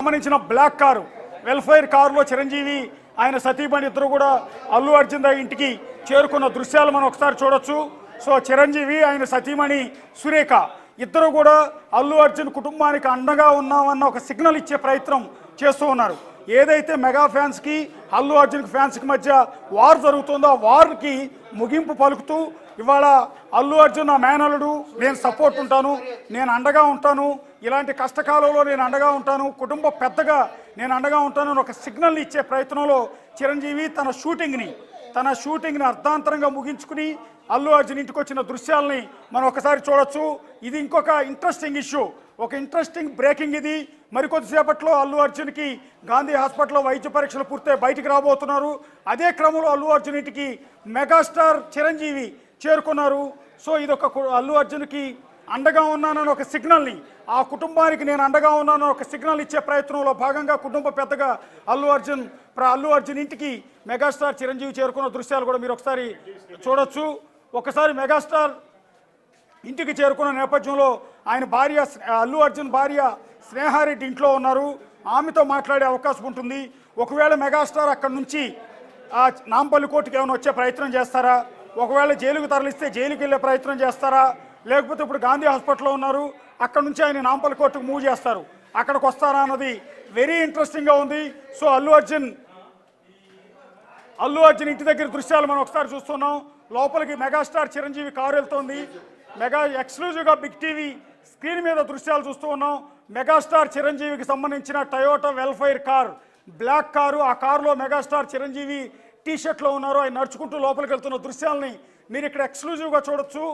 సంబంధించిన black car welfare కారులో చిరంజీవి ఆయన సతీమణి ఇద్దరు కూడా అల్లు అర్జున్ ఇంటికి చేరుకున్న దృశ్యాలు మనం ఒకసారి చూడొచ్చు. సో చిరంజీవి ఆయన సతీమణి సురేఖ ఇద్దరు కూడా అల్లు అర్జున్ కుటుంబానికి అండగా ఉన్నామన్న ఒక సిగ్నల్ ఇచ్చే ప్రయత్నం చేస్తూ ఉన్నారు. ఏదైతే మెగా ఫ్యాన్స్కి అల్లు అర్జున్ ఫ్యాన్స్కి మధ్య వార్ జరుగుతుందో ఆ వార్కి ముగింపు పలుకుతూ ఇవాళ అల్లు అర్జున్ నా మేనలుడు, నేను సపోర్ట్ ఉంటాను, నేను అండగా ఉంటాను, ఇలాంటి కష్టకాలంలో నేను అండగా ఉంటాను, కుటుంబ పెద్దగా నేను అండగా ఉంటాను అని ఒక సిగ్నల్ని ఇచ్చే ప్రయత్నంలో చిరంజీవి తన షూటింగ్ని అర్ధాంతరంగా ముగించుకుని అల్లు అర్జున్ ఇంటికి వచ్చిన దృశ్యాలని మనం ఒకసారి చూడొచ్చు. ఇది ఇంకొక ఇంట్రెస్టింగ్ ఇష్యూ, ఒక ఇంట్రెస్టింగ్ బ్రేకింగ్. ఇది మరికొద్దిసేపట్లో అల్లు అర్జున్కి గాంధీ హాస్పిటల్లో వైద్య పరీక్షలు పూర్తయి బయటికి రాబోతున్నారు. అదే క్రమంలో అల్లు అర్జున్ ఇంటికి మెగాస్టార్ చిరంజీవి చేరుకున్నారు. సో ఇది ఒక అల్లు అర్జున్కి అండగా ఉన్నానని ఒక సిగ్నల్ని, ఆ కుటుంబానికి నేను అండగా ఉన్నానని ఒక సిగ్నల్ ఇచ్చే ప్రయత్నంలో భాగంగా కుటుంబ పెద్దగా అల్లు అర్జున్ ఇంటికి మెగాస్టార్ చిరంజీవి చేరుకున్న దృశ్యాలు కూడా మీరు ఒకసారి చూడొచ్చు. ఒకసారి మెగాస్టార్ ఇంటికి చేరుకున్న నేపథ్యంలో ఆయన భార్య అల్లు అర్జున్ భార్య స్నేహారెడ్డి ఇంట్లో ఉన్నారు. ఆమెతో మాట్లాడే అవకాశం ఉంటుంది. ఒకవేళ మెగాస్టార్ అక్కడి నుంచి నాంపల్లి కోర్టుకి ఏమైనా వచ్చే ప్రయత్నం చేస్తారా, ఒకవేళ జైలుకు తరలిస్తే జైలుకి వెళ్ళే ప్రయత్నం చేస్తారా, లేకపోతే ఇప్పుడు గాంధీ హాస్పిటల్లో ఉన్నారు అక్కడ నుంచి ఆయన నాంపల్లి కోర్టుకు మూవ్ చేస్తారు, అక్కడికి వస్తారా అన్నది వెరీ ఇంట్రెస్టింగ్గా ఉంది. సో అల్లు అర్జున్ ఇంటి దగ్గర దృశ్యాలు మనం ఒకసారి చూస్తున్నాం. లోపలికి మెగాస్టార్ చిరంజీవి కారు వెళ్తోంది. మెగా ఎక్స్క్లూజివ్గా బిగ్ టీవీ స్క్రీన్ మీద దృశ్యాలు చూస్తూ ఉన్నాం. మెగాస్టార్ చిరంజీవికి సంబంధించిన Toyota Vellfire car, black car, ఆ కారులో మెగాస్టార్ చిరంజీవి టీషర్ట్లో ఉన్నారు. ఆయన నడుచుకుంటూ లోపలికి వెళ్తున్న దృశ్యాలని మీరు ఇక్కడ ఎక్స్క్లూజివ్గా చూడొచ్చు.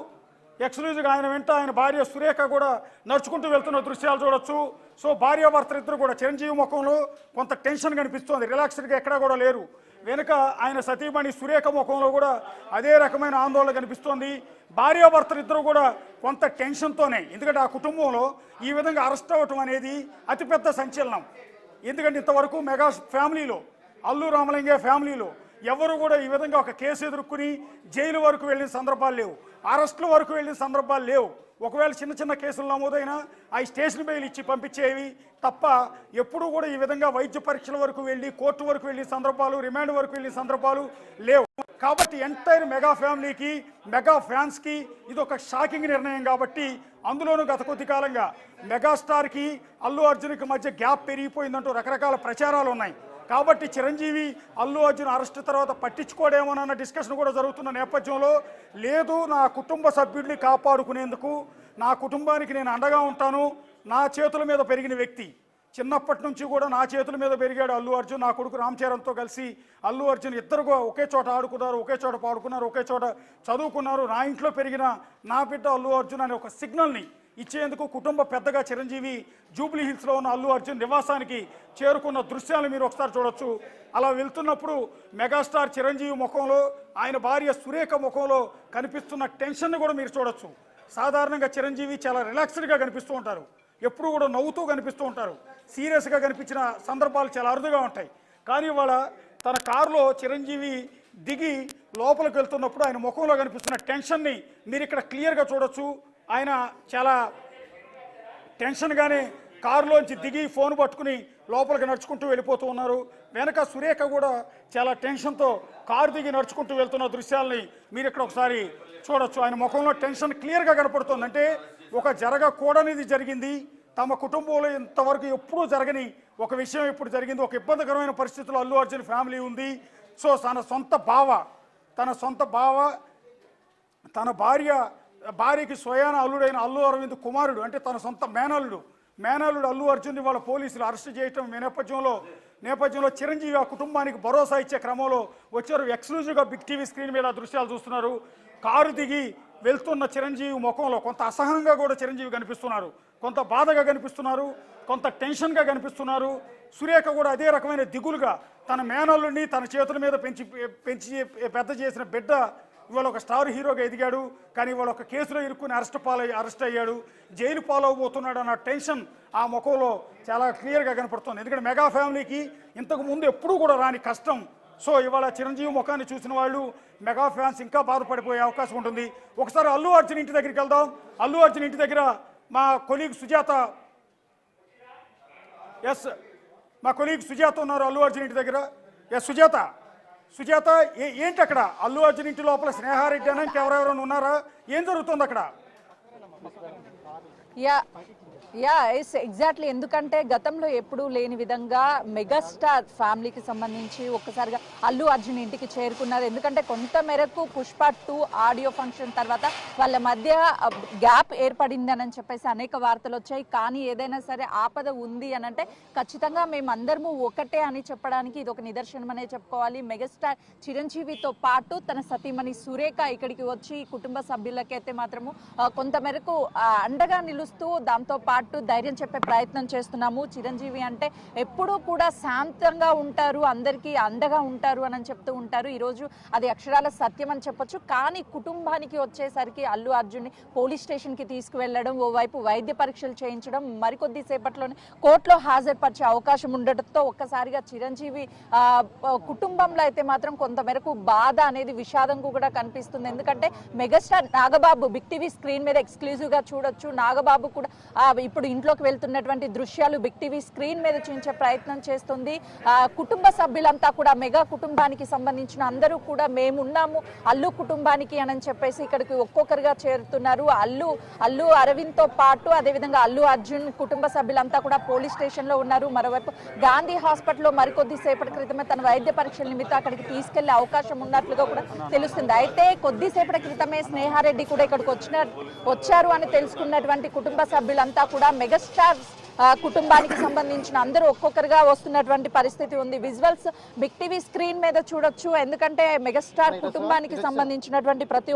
ఎక్స్క్లూజివ్గా ఆయన వెంట ఆయన భార్య సురేఖ కూడా నడుచుకుంటూ వెళ్తున్న దృశ్యాలు చూడొచ్చు. సో భార్యాభర్తలు ఇద్దరు కూడా చిరంజీవి ముఖంలో కొంత టెన్షన్ కనిపిస్తోంది, రిలాక్స్డ్గా ఎక్కడా కూడా లేరు. వెనుక ఆయన సతీమణి సురేఖ ముఖంలో కూడా అదే రకమైన ఆందోళన కనిపిస్తోంది. భార్యాభర్తలు ఇద్దరు కూడా కొంత టెన్షన్తోనే, ఎందుకంటే ఆ కుటుంబంలో ఈ విధంగా అరెస్ట్ అవ్వటం అనేది అతిపెద్ద సంచలనం. ఎందుకంటే ఇంతవరకు మెగా ఫ్యామిలీలో, అల్లు రామలింగయ్య ఫ్యామిలీలో ఎవరు కూడా ఈ విధంగా ఒక కేసు ఎదుర్కొని జైలు వరకు వెళ్ళిన సందర్భాలు లేవు, అరెస్టుల వరకు వెళ్ళిన సందర్భాలు లేవు. ఒకవేళ చిన్న చిన్న కేసులు నమోదైనా ఆ స్టేషన్ బెయిల్ ఇచ్చి పంపించేవి తప్ప ఎప్పుడూ కూడా ఈ విధంగా వైద్య పరీక్షల వరకు వెళ్ళి కోర్టు వరకు వెళ్ళిన సందర్భాలు, రిమాండ్ వరకు వెళ్ళిన సందర్భాలు లేవు. కాబట్టి ఎంటైర్ మెగా ఫ్యామిలీకి, మెగా ఫ్యాన్స్కి ఇది ఒక షాకింగ్ నిర్ణయం. కాబట్టి అందులోనూ గత కొద్ది కాలంగా మెగాస్టార్కి అల్లు అర్జున్కి మధ్య గ్యాప్ పెరిగిపోయిందంటూ రకరకాల ప్రచారాలు ఉన్నాయి. కాబట్టి చిరంజీవి అల్లు అర్జున్ అరెస్ట్ తర్వాత పట్టించుకోడేమోనన్న డిస్కషన్ కూడా జరుగుతున్న నేపథ్యంలో, లేదు నా కుటుంబ సభ్యుడిని కాపాడుకునేందుకు, నా కుటుంబానికి నేను అండగా ఉంటాను, నా చేతుల మీద పెరిగిన వ్యక్తి, చిన్నప్పటి నుంచి కూడా నా చేతుల మీద పెరిగాడు అల్లు అర్జున్, నా కొడుకు రామ్ చరణ్తో కలిసి అల్లు అర్జున్ ఇద్దరు ఒకే చోట ఆడుకున్నారు, ఒకే చోట పాడుకున్నారు, ఒకే చోట చదువుకున్నారు, నా ఇంట్లో పెరిగిన నా బిడ్డ అల్లు అర్జున్ అనే ఒక సిగ్నల్ని ఇచ్చేందుకు కుటుంబ పెద్దగా చిరంజీవి జూబ్లీ హిల్స్లో ఉన్న అల్లు అర్జున్ నివాసానికి చేరుకున్న దృశ్యాలు మీరు ఒకసారి చూడొచ్చు. అలా వెళ్తున్నప్పుడు మెగాస్టార్ చిరంజీవి ముఖంలో, ఆయన భార్య సురేఖ ముఖంలో కనిపిస్తున్న టెన్షన్ని కూడా మీరు చూడొచ్చు. సాధారణంగా చిరంజీవి చాలా రిలాక్స్డ్గా కనిపిస్తూ ఉంటారు, ఎప్పుడు కూడా నవ్వుతూ కనిపిస్తూ ఉంటారు, సీరియస్గా కనిపించిన సందర్భాలు చాలా అరుదుగా ఉంటాయి. కానీ ఇవాళ తన కారులో చిరంజీవి దిగి లోపలికి వెళ్తున్నప్పుడు ఆయన ముఖంలో కనిపిస్తున్న టెన్షన్ని మీరు ఇక్కడ క్లియర్గా చూడొచ్చు. ఆయన చాలా టెన్షన్గానే కారులోంచి దిగి ఫోన్ పట్టుకుని లోపలికి నడుచుకుంటూ వెళ్ళిపోతూ ఉన్నారు. వెనక సురేఖ కూడా చాలా టెన్షన్తో కారు దిగి నడుచుకుంటూ వెళ్తున్న దృశ్యాలని మీరు ఇక్కడ ఒకసారి చూడొచ్చు. ఆయన ముఖంలో టెన్షన్ క్లియర్గా కనపడుతుంది. అంటే ఒక జరగకూడనిది జరిగింది, తమ కుటుంబంలో ఇంతవరకు ఎప్పుడూ జరగని ఒక విషయం ఇప్పుడు జరిగింది. ఒక ఇబ్బందికరమైన పరిస్థితుల్లో అల్లు అర్జున్ ఫ్యామిలీ ఉంది. సో తన సొంత బావ తన భార్యకి స్వయాన అల్లుడైన అల్లు అరవింద్ కుమారుడు, అంటే తన సొంత మేనల్లుడు అల్లు అర్జున్ వాళ్ళ పోలీసులు అరెస్ట్ చేయటం నేపథ్యంలో చిరంజీవి ఆ కుటుంబానికి భరోసా ఇచ్చే క్రమంలో వచ్చారు. ఎక్స్క్లూజివ్గా బిగ్ టీవీ స్క్రీన్ మీద దృశ్యాలు చూస్తున్నారు. కారు దిగి వెళ్తున్న చిరంజీవి ముఖంలో కొంత అసహనంగా కూడా చిరంజీవి కనిపిస్తున్నారు, కొంత బాధగా కనిపిస్తున్నారు, కొంత టెన్షన్గా కనిపిస్తున్నారు. సురేఖ కూడా అదే రకమైన దిగులుగా తన మేనల్లుడిని తన చేతుల మీద పెంచి పెద్ద చేసిన బిడ్డ ఇవాళ ఒక స్టార్ హీరోగా ఎదిగాడు, కానీ ఇవాళ ఒక కేసులో ఇరుక్కుని అరెస్ట్ అయ్యాడు, జైలు పాలవబోతున్నాడు అన్న టెన్షన్ ఆ ముఖంలో చాలా క్లియర్గా కనపడుతుంది. ఎందుకంటే మెగా ఫ్యామిలీకి ఇంతకు ముందు ఎప్పుడూ కూడా రాని కష్టం. సో ఇవాళ చిరంజీవి ముఖాన్ని చూసిన వాళ్ళు మెగా ఫ్యాన్స్ ఇంకా బాధపడిపోయే అవకాశం ఉంటుంది. ఒకసారి అల్లు అర్జున్ ఇంటి దగ్గరికి వెళ్దాం. అల్లు అర్జున్ ఇంటి దగ్గర మా కొలీగ్ సుజాత మా కొలీగ్ సుజాత ఉన్నారు అల్లు అర్జున్ ఇంటి దగ్గర. ఎస్ సుజాత, సుజాత ఏంటి అక్కడ అల్లు అర్జున్ ఇంటి లోపల స్నేహారెడ్డి అని ఇంకెవరెవరైనా ఉన్నారా? ఏం జరుగుతుంది అక్కడ? ఎగ్జాక్ట్లీ. ఎందుకంటే గతంలో ఎప్పుడూ లేని విధంగా మెగాస్టార్ ఫ్యామిలీకి సంబంధించి ఒక్కసారిగా అల్లు అర్జున్ ఇంటికి చేరుకున్నారు. ఎందుకంటే కొంత మేరకు పుష్ప 2 ఆడియో ఫంక్షన్ తర్వాత వాళ్ళ మధ్య గ్యాప్ ఏర్పడిందని చెప్పేసి అనేక వార్తలు వచ్చాయి. కానీ ఏదైనా సరే ఆపద ఉంది అని అంటే ఖచ్చితంగా మేమందరము ఒకటే అని చెప్పడానికి ఇది ఒక నిదర్శనం అనే చెప్పుకోవాలి. మెగాస్టార్ చిరంజీవితో పాటు తన సతీమణి సురేఖ ఇక్కడికి వచ్చి కుటుంబ సభ్యులకైతే మాత్రము కొంత మేరకు అండగా నిలుస్తూ దాంతో పాటు ధైర్యం చెప్పే ప్రయత్నం చేస్తున్నాము. చిరంజీవి అంటే ఎప్పుడూ కూడా శాంతంగా ఉంటారు, అందరికీ అండగా ఉంటారు అని చెప్తూ ఉంటారు. ఈరోజు అది అక్షరాల సత్యం అని చెప్పొచ్చు. కానీ కుటుంబానికి వచ్చేసరికి అల్లు అర్జున్ని పోలీస్ స్టేషన్కి తీసుకువెళ్ళడం, ఓవైపు వైద్య పరీక్షలు చేయించడం, మరికొద్ది సేపట్లోనే కోర్టులో హాజరుపరిచే అవకాశం ఉండటంతో ఒక్కసారిగా చిరంజీవి కుటుంబంలో అయితే మాత్రం కొంతమేరకు బాధ అనేది విషాదంకు కూడా కనిపిస్తుంది. ఎందుకంటే megastar Nagababu big TV screen మీద ఎక్స్క్లూజివ్గా చూడొచ్చు. నాగబాబు కూడా ఇప్పుడు ఇంట్లోకి వెళ్తున్నటువంటి దృశ్యాలు బిగ్ టీవీ స్క్రీన్ మీద చూపించే ప్రయత్నం చేస్తుంది. కుటుంబ సభ్యులంతా కూడా మెగా కుటుంబానికి సంబంధించిన అందరూ కూడా మేమున్నాము అల్లు కుటుంబానికి అని చెప్పేసి ఇక్కడికి ఒక్కొక్కరుగా చేరుతున్నారు. అల్లు అరవింద్ తో పాటు అదేవిధంగా అల్లు అర్జున్ కుటుంబ సభ్యులంతా కూడా పోలీస్ స్టేషన్ లో ఉన్నారు. మరోవైపు గాంధీ హాస్పిటల్లో మరికొద్ది సేపటి క్రితమే తన వైద్య పరీక్షల నిమిత్తం అక్కడికి తీసుకెళ్లే అవకాశం ఉన్నట్లుగా కూడా తెలుస్తుంది. అయితే కొద్దిసేపటి క్రితమే స్నేహారెడ్డి కూడా ఇక్కడికి వచ్చారు అని తెలుసుకున్నటువంటి కుటుంబ సభ్యులంతా కూడా మెగాస్టార్ కుటుంబానికి సంబంధించిన అందరూ ఒక్కొక్కరుగా వస్తున్నటువంటి పరిస్థితి ఉంది. విజువల్స్ బిగ్ టీవీ స్క్రీన్ మీద చూడొచ్చు. ఎందుకంటే మెగాస్టార్ కుటుంబానికి సంబంధించినటువంటి ప్రతి